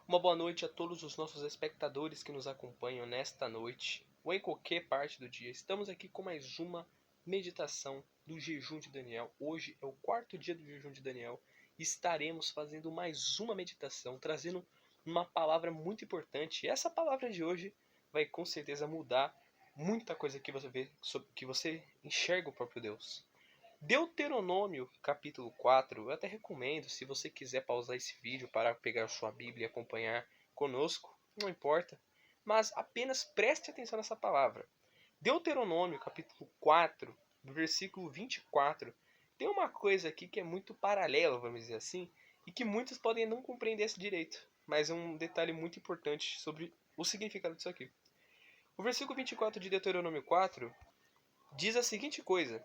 Uma boa noite a todos os nossos espectadores que nos acompanham nesta noite ou em qualquer parte do dia. Estamos aqui com mais uma meditação do jejum de Daniel. Hoje é o quarto dia do jejum de Daniel. Estaremos fazendo mais uma meditação, trazendo uma palavra muito importante. E essa palavra de hoje vai com certeza mudar muita coisa que você vê, que você enxerga o próprio Deus. Deuteronômio, capítulo 4, eu até recomendo, se você quiser pausar esse vídeo para pegar sua Bíblia e acompanhar conosco, não importa, mas apenas preste atenção nessa palavra. Deuteronômio, capítulo 4, versículo 24, tem uma coisa aqui que é muito paralela, vamos dizer assim, e que muitos podem não compreender esse direito, mas é um detalhe muito importante sobre o significado disso aqui. O versículo 24 de Deuteronômio 4 diz a seguinte coisa: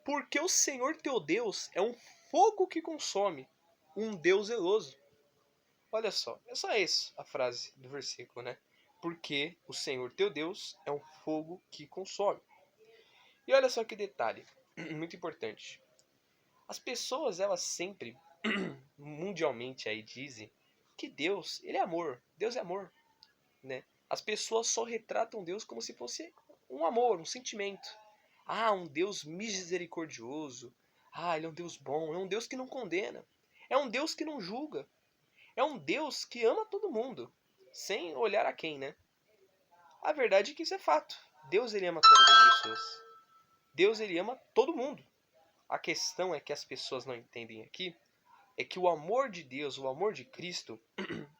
porque o Senhor teu Deus é um fogo que consome, um Deus zeloso. Olha só, é só isso a frase do versículo, né? Porque o Senhor teu Deus é um fogo que consome. E olha só que detalhe, muito importante. As pessoas, elas sempre, mundialmente aí dizem que Deus, ele é amor, Deus é amor, né? As pessoas só retratam Deus como se fosse um amor, um sentimento. Ah, um Deus misericordioso. Ah, ele é um Deus bom. É um Deus que não condena. É um Deus que não julga. É um Deus que ama todo mundo, sem olhar a quem, né? A verdade é que isso é fato. Deus, ele ama todas as pessoas. Deus, ele ama todo mundo. A questão é que as pessoas não entendem aqui é que o amor de Deus, o amor de Cristo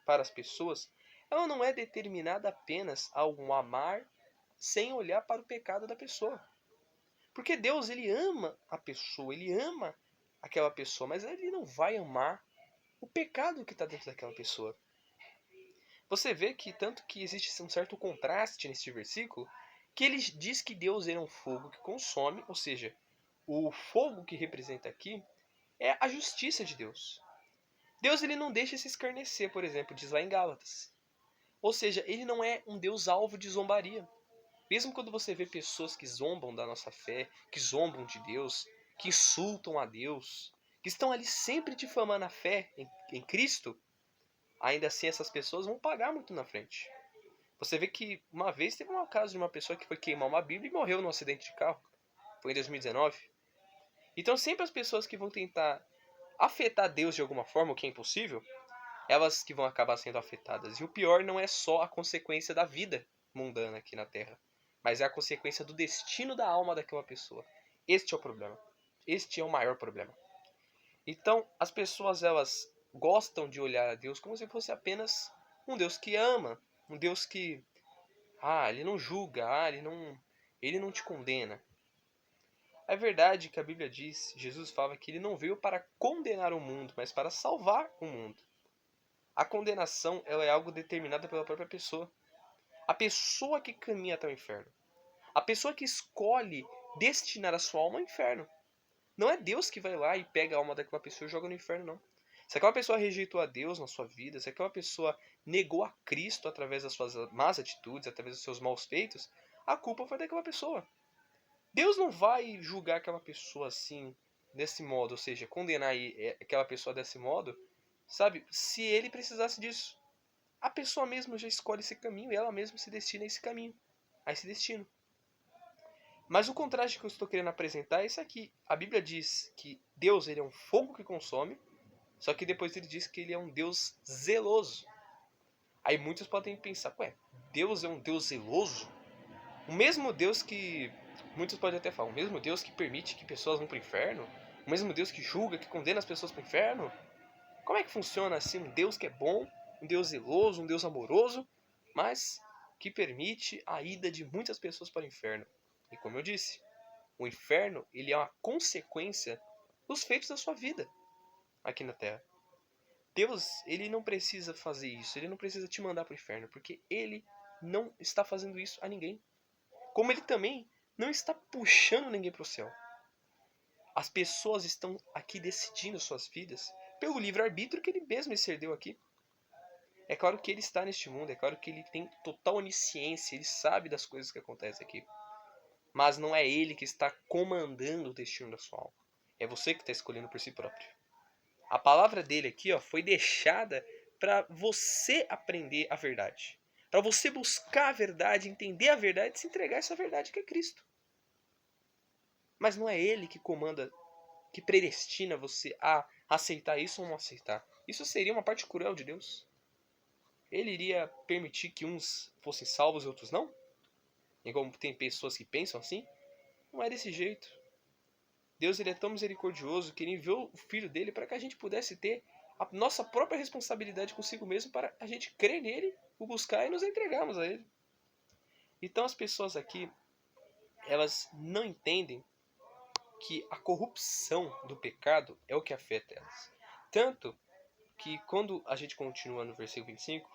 para as pessoas, ela não é determinada apenas ao amar sem olhar para o pecado da pessoa. Porque Deus, ele ama a pessoa, ele ama aquela pessoa, mas ele não vai amar o pecado que está dentro daquela pessoa. Você vê que tanto que existe um certo contraste neste versículo, que ele diz que Deus é um fogo que consome, ou seja, o fogo que representa aqui é a justiça de Deus. Deus, ele não deixa se escarnecer, por exemplo, diz lá em Gálatas. Ou seja, ele não é um Deus alvo de zombaria. Mesmo quando você vê pessoas que zombam da nossa fé, que zombam de Deus, que insultam a Deus, que estão ali sempre difamando a fé em Cristo, ainda assim essas pessoas vão pagar muito na frente. Você vê que uma vez teve um caso de uma pessoa que foi queimar uma Bíblia e morreu num acidente de carro. Foi em 2019. Então sempre as pessoas que vão tentar afetar Deus de alguma forma, o que é impossível, elas que vão acabar sendo afetadas. E o pior não é só a consequência da vida mundana aqui na Terra, mas é a consequência do destino da alma daquela pessoa. Este é o problema. Este é o maior problema. Então, as pessoas, elas gostam de olhar a Deus como se fosse apenas um Deus que ama, um Deus que, ele não julga, ele não te condena. É verdade que a Bíblia diz, Jesus fala que ele não veio para condenar o mundo, mas para salvar o mundo. A condenação, ela é algo determinado pela própria pessoa. A pessoa que caminha até o inferno. A pessoa que escolhe destinar a sua alma ao inferno. Não é Deus que vai lá e pega a alma daquela pessoa e joga no inferno, não. Se aquela pessoa rejeitou a Deus na sua vida, se aquela pessoa negou a Cristo através das suas más atitudes, através dos seus maus feitos, a culpa foi daquela pessoa. Deus não vai julgar aquela pessoa assim, desse modo, ou seja, condenar aquela pessoa desse modo, sabe? Se ele precisasse disso. A pessoa mesma já escolhe esse caminho e ela mesma se destina a esse caminho, a esse destino. Mas o contraste que eu estou querendo apresentar é isso aqui. A Bíblia diz que Deus, ele é um fogo que consome, só que depois ele diz que ele é um Deus zeloso. Aí muitos podem pensar, Deus é um Deus zeloso? O mesmo Deus que, muitos podem até falar, o mesmo Deus que permite que pessoas vão para o inferno? O mesmo Deus que julga, que condena as pessoas para o inferno? Como é que funciona assim um Deus que é bom, um Deus zeloso, um Deus amoroso, mas que permite a ida de muitas pessoas para o inferno? E como eu disse, o inferno, ele é uma consequência dos feitos da sua vida aqui na Terra. Deus, ele não precisa fazer isso, ele não precisa te mandar para o inferno, porque ele não está fazendo isso a ninguém. Como ele também não está puxando ninguém para o céu. As pessoas estão aqui decidindo suas vidas pelo livre-arbítrio que ele mesmo excedeu aqui. É claro que ele está neste mundo, é claro que ele tem total onisciência, ele sabe das coisas que acontecem aqui. Mas não é ele que está comandando o destino da sua alma. É você que está escolhendo por si próprio. A palavra dele aqui foi deixada para você aprender a verdade. Para você buscar a verdade, entender a verdade e se entregar a essa verdade que é Cristo. Mas não é Ele que comanda, que predestina você a aceitar isso ou não aceitar. Isso seria uma parte cruel de Deus. Ele iria permitir que uns fossem salvos e outros não? E como tem pessoas que pensam assim, não é desse jeito. Deus ele é tão misericordioso que ele enviou o Filho dele para que a gente pudesse ter a nossa própria responsabilidade consigo mesmo para a gente crer nele, o buscar e nos entregarmos a ele. Então as pessoas aqui, elas não entendem que a corrupção do pecado é o que afeta elas. Tanto que quando a gente continua no versículo 25,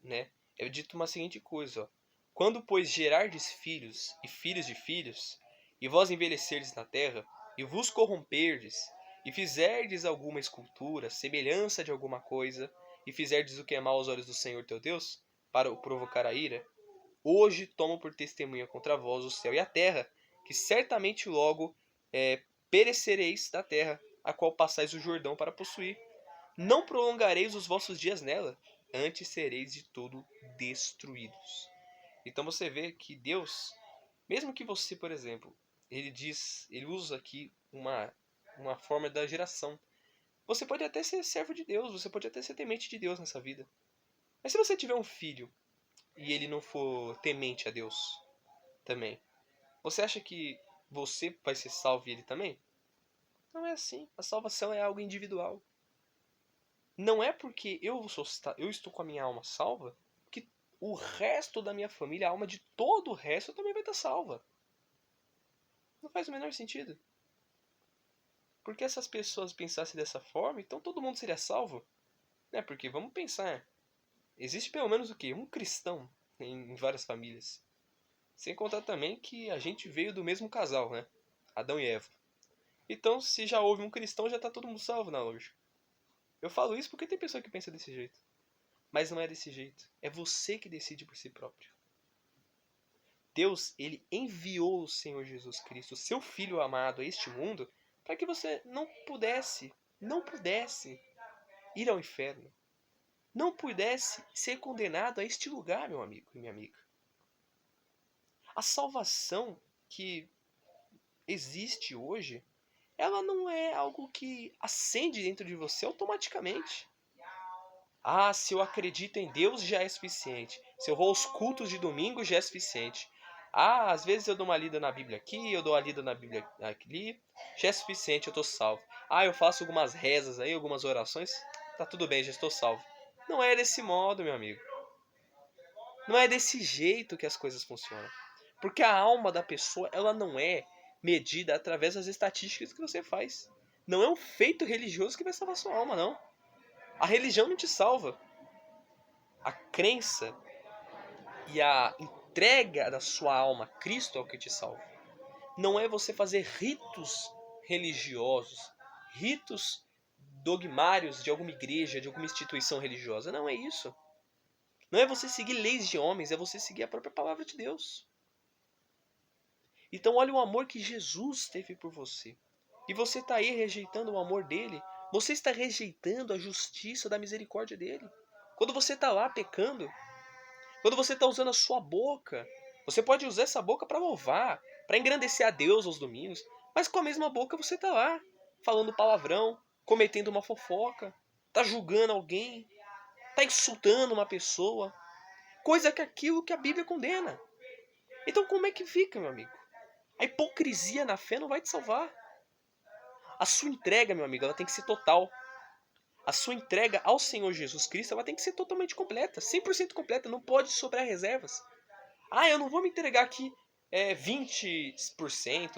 né, é dito uma seguinte coisa, ó. Quando, pois, gerardes filhos e filhos de filhos, e vós envelhecerdes na terra, e vos corromperdes, e fizerdes alguma escultura, semelhança de alguma coisa, e fizerdes o que é mal aos olhos do Senhor teu Deus, para o provocar a ira, hoje tomo por testemunha contra vós o céu e a terra, que certamente logo perecereis da terra, a qual passais o Jordão para possuir. Não prolongareis os vossos dias nela, antes sereis de todo destruídos. Então você vê que Deus, mesmo que você, por exemplo, ele usa aqui uma forma da geração. Você pode até ser servo de Deus, você pode até ser temente de Deus nessa vida. Mas se você tiver um filho e ele não for temente a Deus também, você acha que você vai ser salvo e ele também? Não é assim. A salvação é algo individual. Não é porque eu estou com a minha alma salva que o resto da minha família, a alma de todo o resto também vai estar salva. Não faz o menor sentido. Porque essas pessoas pensassem dessa forma, então todo mundo seria salvo. Né? Porque vamos pensar, existe pelo menos o quê? Um cristão em várias famílias. Sem contar também que a gente veio do mesmo casal, né? Adão e Eva. Então, se já houve um cristão, já está todo mundo salvo na lógica. Eu falo isso porque tem pessoa que pensa desse jeito. Mas não é desse jeito. É você que decide por si próprio. Deus, ele enviou o Senhor Jesus Cristo, seu Filho amado, a este mundo, para que você não pudesse ir ao inferno. Não pudesse ser condenado a este lugar, meu amigo e minha amiga. A salvação que existe hoje, ela não é algo que acende dentro de você automaticamente. Ah, se eu acredito em Deus já é suficiente. Se eu vou aos cultos de domingo já é suficiente. Ah, às vezes eu dou uma lida na Bíblia aqui, eu dou uma lida na Bíblia ali, já é suficiente, eu estou salvo. Ah, eu faço algumas rezas aí, algumas orações, tá tudo bem, já estou salvo. Não é desse modo, meu amigo. Não é desse jeito que as coisas funcionam. Porque a alma da pessoa, ela não é medida através das estatísticas que você faz. Não é um feito religioso que vai salvar sua alma, não. A religião não te salva. A crença e a entrega da sua alma a Cristo é o que te salva. Não é você fazer ritos religiosos, ritos dogmários de alguma igreja, de alguma instituição religiosa. Não é isso. Não é você seguir leis de homens, é você seguir a própria palavra de Deus. Então olha o amor que Jesus teve por você. E você está aí rejeitando o amor dele. Você está rejeitando a justiça da misericórdia dele. Quando você está lá pecando, quando você está usando a sua boca, você pode usar essa boca para louvar, para engrandecer a Deus aos domingos, mas com a mesma boca você está lá, falando palavrão, cometendo uma fofoca, está julgando alguém, está insultando uma pessoa, coisa que aquilo que a Bíblia condena. Então como é que fica, meu amigo? A hipocrisia na fé não vai te salvar. A sua entrega, meu amigo, ela tem que ser total. A sua entrega ao Senhor Jesus Cristo, ela tem que ser totalmente completa, 100% completa, não pode sobrar reservas. Ah, eu não vou me entregar aqui 20%,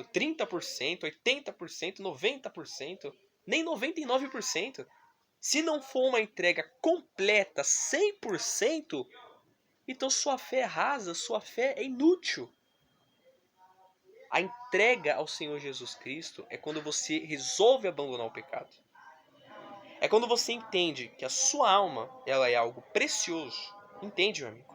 30%, 80%, 90%, nem 99%. Se não for uma entrega completa, 100%, então sua fé é rasa, sua fé é inútil. A entrega ao Senhor Jesus Cristo é quando você resolve abandonar o pecado. É quando você entende que a sua alma ela é algo precioso. Entende, meu amigo?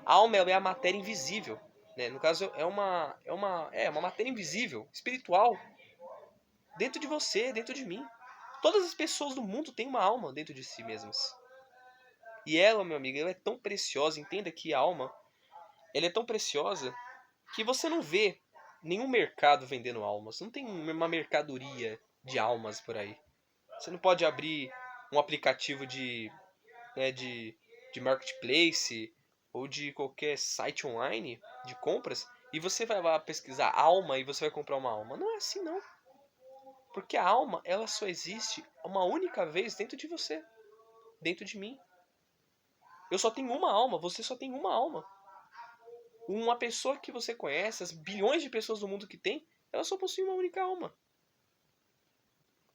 A alma ela é a matéria invisível. Né? No caso, é uma matéria invisível, espiritual, dentro de você, dentro de mim. Todas as pessoas do mundo têm uma alma dentro de si mesmas. E ela, meu amigo, ela é tão preciosa. Entenda que a alma, ela é tão preciosa que você não vê nenhum mercado vendendo almas. Não tem uma mercadoria de almas por aí. Você não pode abrir um aplicativo né, de marketplace ou de qualquer site online de compras e você vai lá pesquisar alma e você vai comprar uma alma. Não é assim não. Porque a alma, ela só existe uma única vez dentro de você, dentro de mim. Eu só tenho uma alma, você só tem uma alma. Uma pessoa que você conhece, as bilhões de pessoas do mundo que tem, ela só possui uma única alma.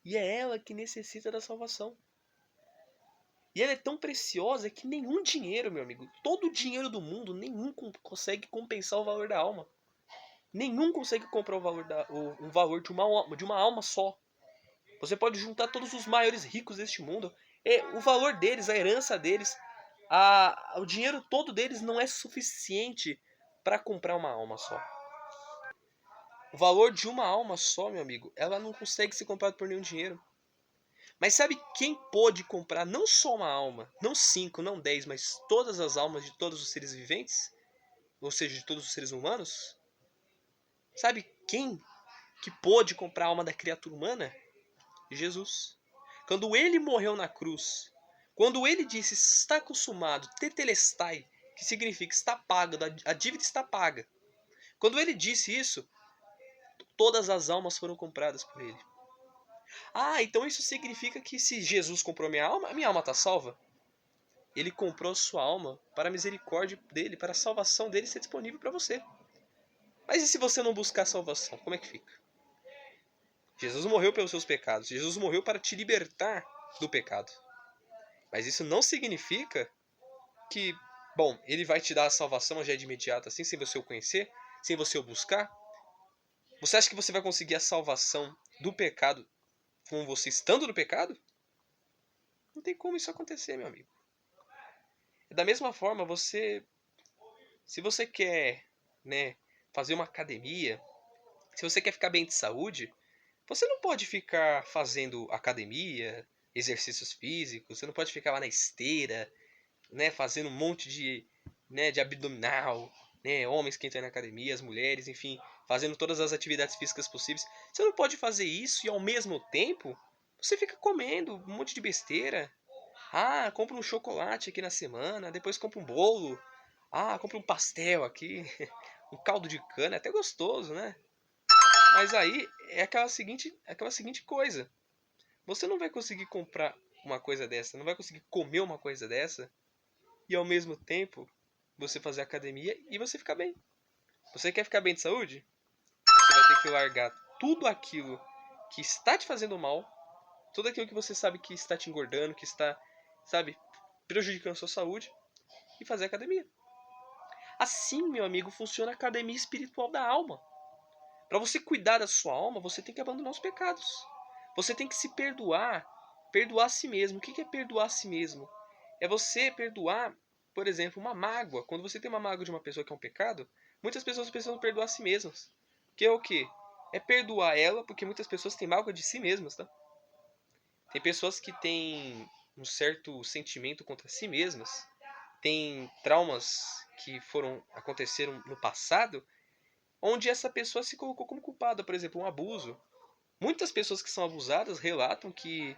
E é ela que necessita da salvação. E ela é tão preciosa que nenhum dinheiro, meu amigo, todo o dinheiro do mundo, nenhum consegue compensar o valor da alma. Nenhum consegue comprar o valor de uma alma só. Você pode juntar todos os maiores ricos deste mundo. O valor deles, a herança deles, o dinheiro todo deles não é suficiente para comprar uma alma só. O valor de uma alma só, meu amigo, ela não consegue ser comprada por nenhum dinheiro. Mas sabe quem pôde comprar não só uma alma, não 5, não 10, mas todas as almas de todos os seres viventes? Ou seja, de todos os seres humanos? Sabe quem que pôde comprar a alma da criatura humana? Jesus. Quando ele morreu na cruz, quando ele disse está consumado, tetelestai, que significa está pago, a dívida está paga. Quando ele disse isso, todas as almas foram compradas por ele. Ah, então isso significa que se Jesus comprou a minha alma está salva? Ele comprou sua alma para a misericórdia dele, para a salvação dele ser disponível para você. Mas e se você não buscar a salvação, como é que fica? Jesus morreu pelos seus pecados. Jesus morreu para te libertar do pecado. Mas isso não significa que, bom, ele vai te dar a salvação já de imediato, assim, sem você o conhecer, sem você o buscar. Você acha que você vai conseguir a salvação do pecado com você estando no pecado? Não tem como isso acontecer, meu amigo. Da mesma forma, se você quer, né, fazer uma academia, se você quer ficar bem de saúde, você não pode ficar fazendo academia, exercícios físicos, você não pode ficar lá na esteira, né, fazendo um monte de abdominal, né, homens que entram na academia, as mulheres, enfim, fazendo todas as atividades físicas possíveis. Você não pode fazer isso e ao mesmo tempo você fica comendo um monte de besteira. Ah, compra um chocolate aqui na semana, depois compra um bolo. Ah, compra um pastel aqui, um caldo de cana, é até gostoso, né? Mas aí é aquela seguinte coisa. Você não vai conseguir comprar uma coisa dessa, não vai conseguir comer uma coisa dessa e ao mesmo tempo você fazer academia e você ficar bem. Você quer ficar bem de saúde? Você vai ter que largar tudo aquilo que está te fazendo mal, tudo aquilo que você sabe que está te engordando, que está, sabe, prejudicando a sua saúde e fazer academia. Assim, meu amigo, funciona a academia espiritual da alma. Para você cuidar da sua alma, você tem que abandonar os pecados. Você tem que se perdoar, perdoar a si mesmo. O que é perdoar a si mesmo? É você perdoar, por exemplo, uma mágoa. Quando você tem uma mágoa de uma pessoa que é um pecado, muitas pessoas precisam perdoar a si mesmas. Que é o quê? É perdoar ela, porque muitas pessoas têm mágoa de si mesmas, tá? Tem pessoas que têm um certo sentimento contra si mesmas, tem traumas que aconteceram no passado, onde essa pessoa se colocou como culpada, por exemplo, um abuso. Muitas pessoas que são abusadas relatam que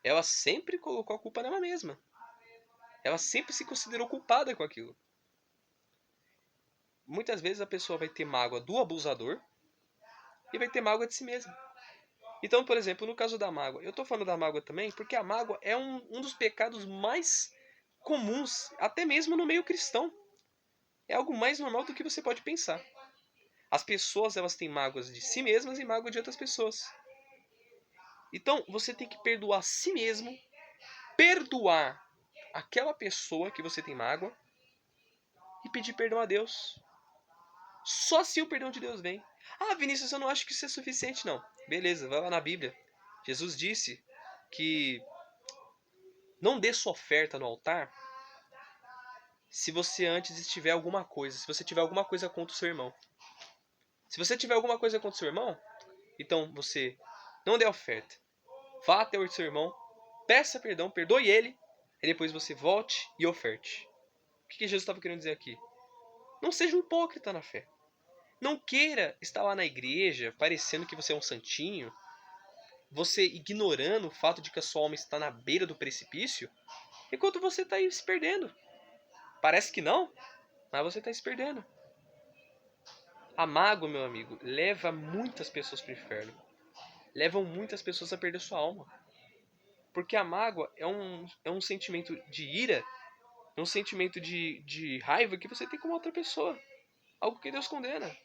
ela sempre colocou a culpa nela mesma. Ela sempre se considerou culpada com aquilo. Muitas vezes a pessoa vai ter mágoa do abusador e vai ter mágoa de si mesma. Então, por exemplo, no caso da mágoa, eu estou falando da mágoa também porque a mágoa é um dos pecados mais comuns, até mesmo no meio cristão. É algo mais normal do que você pode pensar. As pessoas, elas têm mágoas de si mesmas e mágoa de outras pessoas. Então, você tem que perdoar a si mesmo, perdoar aquela pessoa que você tem mágoa e pedir perdão a Deus. Só assim o perdão de Deus vem. Ah, Vinícius, eu não acho que isso é suficiente, não. Beleza, vai lá na Bíblia. Jesus disse que não dê sua oferta no altar se você antes tiver alguma coisa, se você tiver alguma coisa contra o seu irmão. Se você tiver alguma coisa contra o seu irmão, então você não dê oferta. Vá até o seu irmão, peça perdão, perdoe ele e depois você volte e oferte. O que Jesus estava querendo dizer aqui? Não seja um hipócrita na fé. Não queira estar lá na igreja parecendo que você é um santinho, você ignorando o fato de que a sua alma está na beira do precipício, enquanto você está aí se perdendo. Parece que não, mas você está se perdendo. A mágoa, meu amigo, leva muitas pessoas para o inferno. Levam muitas pessoas a perder sua alma. Porque a mágoa é um sentimento de ira, é um sentimento de raiva que você tem com outra pessoa. Algo que Deus condena.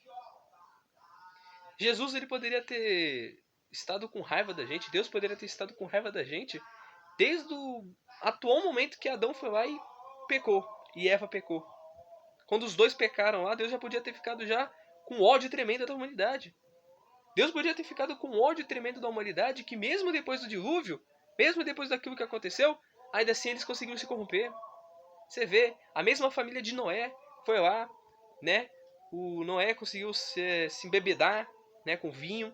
Jesus, ele poderia ter estado com raiva da gente, Deus poderia ter estado com raiva da gente desde o atual momento que Adão foi lá e pecou, e Eva pecou. Quando os dois pecaram lá, Deus já podia ter ficado já com ódio tremendo da humanidade. Deus podia ter ficado com ódio tremendo da humanidade, que mesmo depois do dilúvio, mesmo depois daquilo que aconteceu, ainda assim eles conseguiram se corromper. Você vê, a mesma família de Noé foi lá, né? O Noé conseguiu se embebedar, né, com vinho.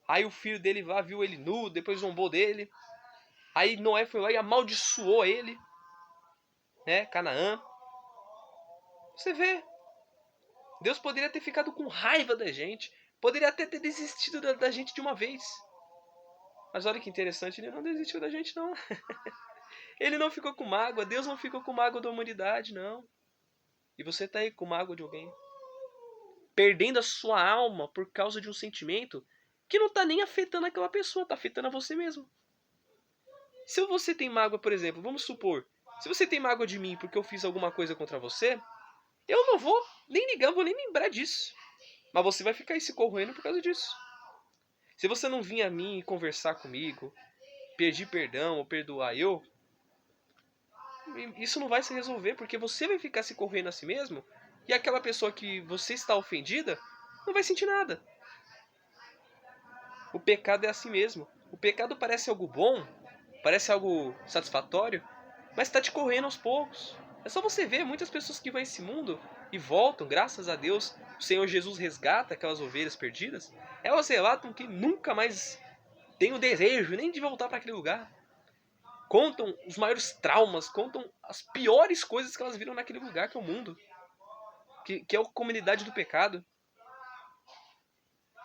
Aí o filho dele lá viu ele nu, depois zombou dele. Aí Noé foi lá e amaldiçoou ele, né, Canaã. Você vê, Deus poderia ter ficado com raiva da gente, poderia até ter desistido da gente de uma vez. Mas olha que interessante, ele não desistiu da gente não. Ele não ficou com mágoa, Deus não ficou com mágoa da humanidade, não. E você tá aí com mágoa de alguém, perdendo a sua alma por causa de um sentimento que não tá nem afetando aquela pessoa, tá afetando a você mesmo. Se você tem mágoa, por exemplo, vamos supor, se você tem mágoa de mim porque eu fiz alguma coisa contra você, eu não vou nem ligar, vou nem lembrar disso. Mas você vai ficar aí se corroendo por causa disso. Se você não vir a mim conversar comigo, pedir perdão ou perdoar eu, isso não vai se resolver, porque você vai ficar se corroendo a si mesmo e aquela pessoa que você está ofendida não vai sentir nada. O pecado é assim mesmo. O pecado parece algo bom, parece algo satisfatório, mas está te correndo aos poucos. É só você ver muitas pessoas que vão a esse mundo e voltam, graças a Deus, o Senhor Jesus resgata aquelas ovelhas perdidas. Elas relatam que nunca mais têm o desejo nem de voltar para aquele lugar. Contam os maiores traumas, contam as piores coisas que elas viram naquele lugar que é o mundo, que é a comunidade do pecado.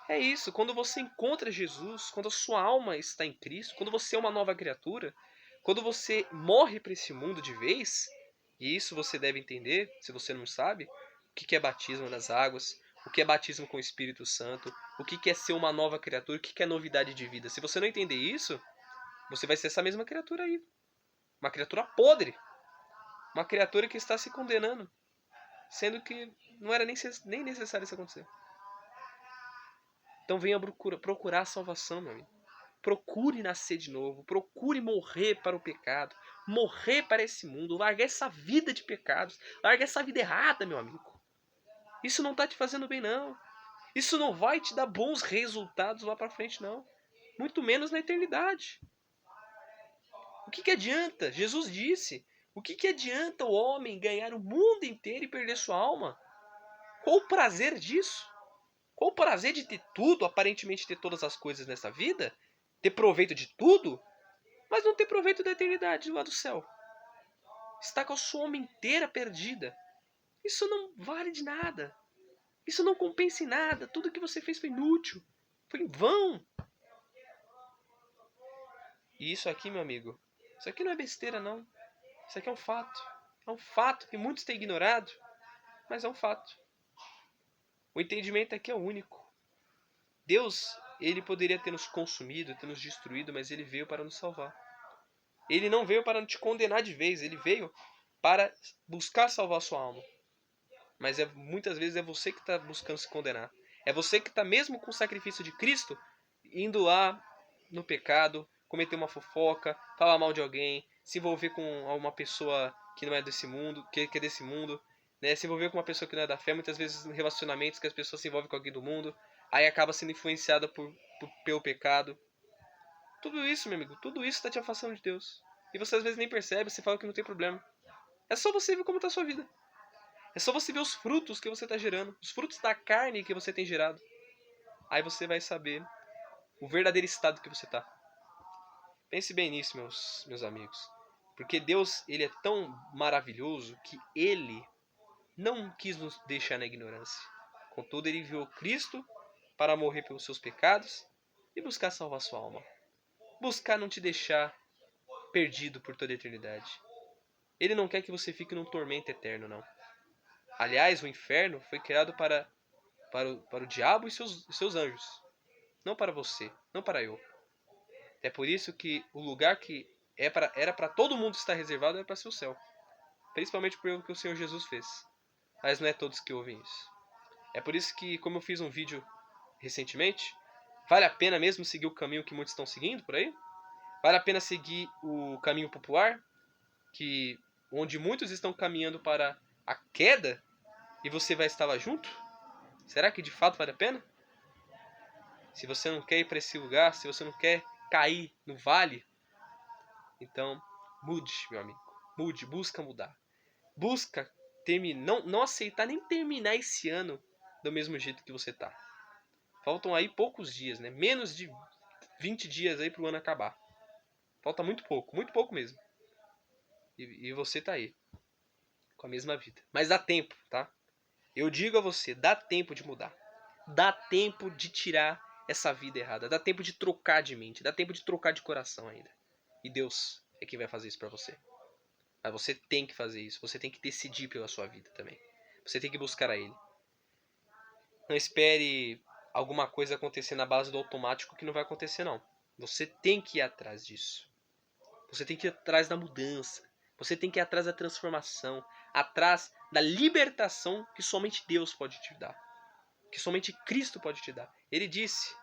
É isso, quando você encontra Jesus, quando a sua alma está em Cristo, quando você é uma nova criatura, quando você morre para esse mundo de vez, e isso você deve entender, se você não sabe, o que é batismo nas águas, o que é batismo com o Espírito Santo, o que é ser uma nova criatura, o que é novidade de vida. Se você não entender isso, você vai ser essa mesma criatura aí. Uma criatura podre. Uma criatura que está se condenando, sendo que não era nem necessário isso acontecer. Então venha procurar a salvação, meu amigo. Procure nascer de novo. Procure morrer para o pecado. Morrer para esse mundo. Largar essa vida de pecados. Largar essa vida errada, meu amigo. Isso não está te fazendo bem, não. Isso não vai te dar bons resultados lá para frente, não. Muito menos na eternidade. O que adianta? Jesus disse. O que adianta o homem ganhar o mundo inteiro e perder sua alma? Qual o prazer disso? Qual o prazer de ter tudo, aparentemente ter todas as coisas nessa vida? Ter proveito de tudo, mas não ter proveito da eternidade lá do céu. Está com a sua alma inteira perdida. Isso não vale de nada. Isso não compensa em nada. Tudo que você fez foi inútil. Foi em vão. E isso aqui, meu amigo, isso aqui não é besteira, não. Isso aqui é um fato. É um fato que muitos têm ignorado, mas é um fato. O entendimento aqui é único. Deus, ele poderia ter nos consumido, ter nos destruído, mas ele veio para nos salvar. Ele não veio para te condenar de vez, ele veio para buscar salvar sua alma. Mas muitas vezes é você que está buscando se condenar. É você que está, mesmo com o sacrifício de Cristo, indo lá no pecado, cometer uma fofoca, falar mal de alguém, se envolver com uma pessoa que não é desse mundo, que é desse mundo, né? Se envolver com uma pessoa que não é da fé, muitas vezes em relacionamentos que as pessoas se envolvem com alguém do mundo, aí acaba sendo influenciada pelo pecado. Tudo isso, meu amigo, tudo isso está te afastando de Deus. E você às vezes nem percebe, você fala que não tem problema. É só você ver como está a sua vida. É só você ver os frutos que você está gerando, os frutos da carne que você tem gerado. Aí você vai saber o verdadeiro estado que você está. Pense bem nisso, meus amigos. Porque Deus, ele é tão maravilhoso que ele não quis nos deixar na ignorância. Contudo, ele enviou Cristo para morrer pelos seus pecados e buscar salvar sua alma. Buscar não te deixar perdido por toda a eternidade. Ele não quer que você fique num tormento eterno, não. Aliás, o inferno foi criado para o diabo e seus anjos. Não para você, não para eu. É por isso que o lugar que era para todo mundo estar reservado era para ser o céu. Principalmente pelo que o Senhor Jesus fez. Mas não é todos que ouvem isso. É por isso que, como eu fiz um vídeo recentemente, vale a pena mesmo seguir o caminho que muitos estão seguindo por aí? Vale a pena seguir o caminho popular, onde muitos estão caminhando para a queda e você vai estar lá junto? Será que de fato vale a pena? Se você não quer ir para esse lugar, se você não quer cair no vale, então mude, meu amigo. Mude, busca mudar. Busca não aceitar nem terminar esse ano do mesmo jeito que você tá. Faltam aí poucos dias, né? Menos de 20 dias aí pro ano acabar. Falta muito pouco mesmo. E você tá aí, com a mesma vida. Mas dá tempo, tá? Eu digo a você, dá tempo de mudar. Dá tempo de tirar essa vida errada. Dá tempo de trocar de mente. Dá tempo de trocar de coração ainda. E Deus é quem vai fazer isso pra você. Mas você tem que fazer isso. Você tem que decidir pela sua vida também. Você tem que buscar a Ele. Não espere alguma coisa acontecer na base do automático, que não vai acontecer, não. Você tem que ir atrás disso. Você tem que ir atrás da mudança. Você tem que ir atrás da transformação. Atrás da libertação que somente Deus pode te dar. Que somente Cristo pode te dar. Ele disse,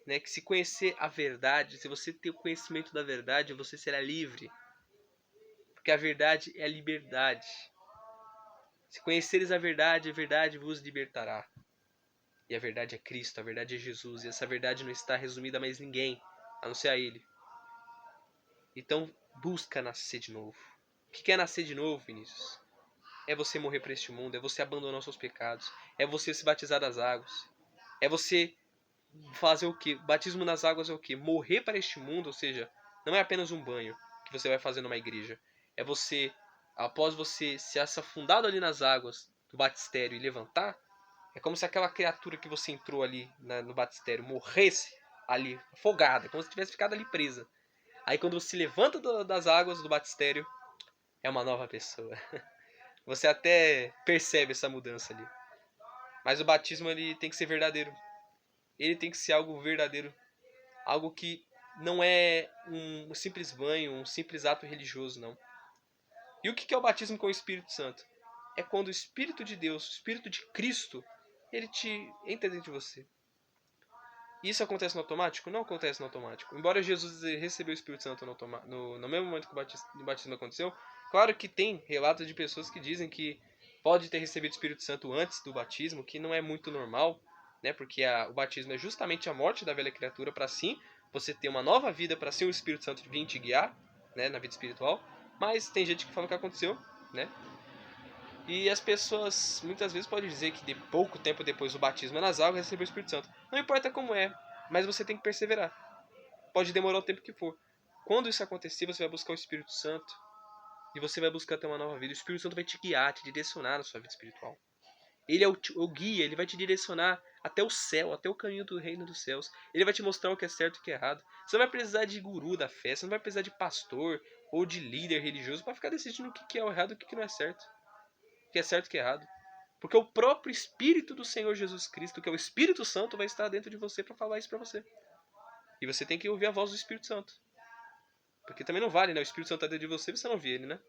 né, que se conhecer a verdade, se você ter o conhecimento da verdade, você será livre. Porque a verdade é a liberdade. Se conheceres a verdade vos libertará. E a verdade é Cristo, a verdade é Jesus. E essa verdade não está resumida a mais ninguém, a não ser a Ele. Então, busca nascer de novo. O que é nascer de novo, Vinícius? É você morrer para este mundo, é você abandonar os seus pecados, é você se batizar das águas, é você fazer o quê? Batismo nas águas é o quê? Morrer para este mundo, ou seja, não é apenas um banho que você vai fazer numa igreja. É você, após você se afundado ali nas águas do batistério e levantar, é como se aquela criatura que você entrou ali no batistério morresse ali, afogada, como se tivesse ficado ali presa. Aí quando você se levanta das águas do batistério, é uma nova pessoa. Você até percebe essa mudança ali. Mas o batismo ele tem que ser verdadeiro. Ele tem que ser algo verdadeiro. Algo que não é um simples banho, um simples ato religioso, não. E o que é o batismo com o Espírito Santo? É quando o Espírito de Deus, o Espírito de Cristo, ele te entra dentro de você. Isso acontece no automático? Não acontece no automático. Embora Jesus recebeu o Espírito Santo no mesmo momento que o batismo aconteceu, claro que tem relatos de pessoas que dizem que pode ter recebido o Espírito Santo antes do batismo, que não é muito normal, né? Porque o batismo é justamente a morte da velha criatura para sim você ter uma nova vida, para sim o Espírito Santo vir te guiar, né, na vida espiritual. Mas tem gente que fala que aconteceu, né? E as pessoas muitas vezes podem dizer que de pouco tempo depois do batismo nas águas recebeu o Espírito Santo. Não importa como é, mas você tem que perseverar. Pode demorar o tempo que for. Quando isso acontecer, você vai buscar o Espírito Santo e você vai buscar ter uma nova vida. O Espírito Santo vai te guiar, te direcionar na sua vida espiritual. Ele é o guia, ele vai te direcionar até o céu, até o caminho do reino dos céus. Ele vai te mostrar o que é certo e o que é errado. Você não vai precisar de guru da fé, você não vai precisar de pastor ou de líder religioso para ficar decidindo o que é o errado e o que não é certo. O que é certo e o que é errado. Porque o próprio Espírito do Senhor Jesus Cristo, que é o Espírito Santo, vai estar dentro de você para falar isso para você. E você tem que ouvir a voz do Espírito Santo. Porque também não vale, né? O Espírito Santo está dentro de você e você não vê ele, né?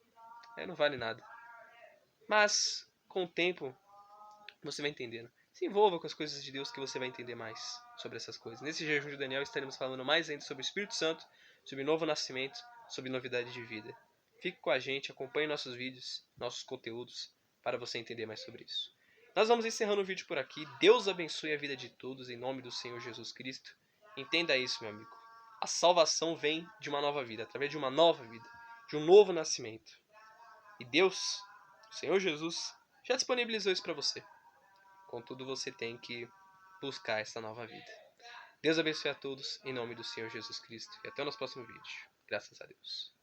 Aí não vale nada. Mas, com o tempo, você vai entendendo. Se envolva com as coisas de Deus que você vai entender mais sobre essas coisas. Nesse jejum de Daniel estaremos falando mais ainda sobre o Espírito Santo, sobre novo nascimento, sobre novidade de vida. Fique com a gente, acompanhe nossos vídeos, nossos conteúdos, para você entender mais sobre isso. Nós vamos encerrando o vídeo por aqui. Deus abençoe a vida de todos em nome do Senhor Jesus Cristo. Entenda isso, meu amigo. A salvação vem de uma nova vida, através de uma nova vida, de um novo nascimento. E Deus, o Senhor Jesus, já disponibilizou isso para você. Contudo, você tem que buscar essa nova vida. Deus abençoe a todos em nome do Senhor Jesus Cristo. E até o nosso próximo vídeo. Graças a Deus.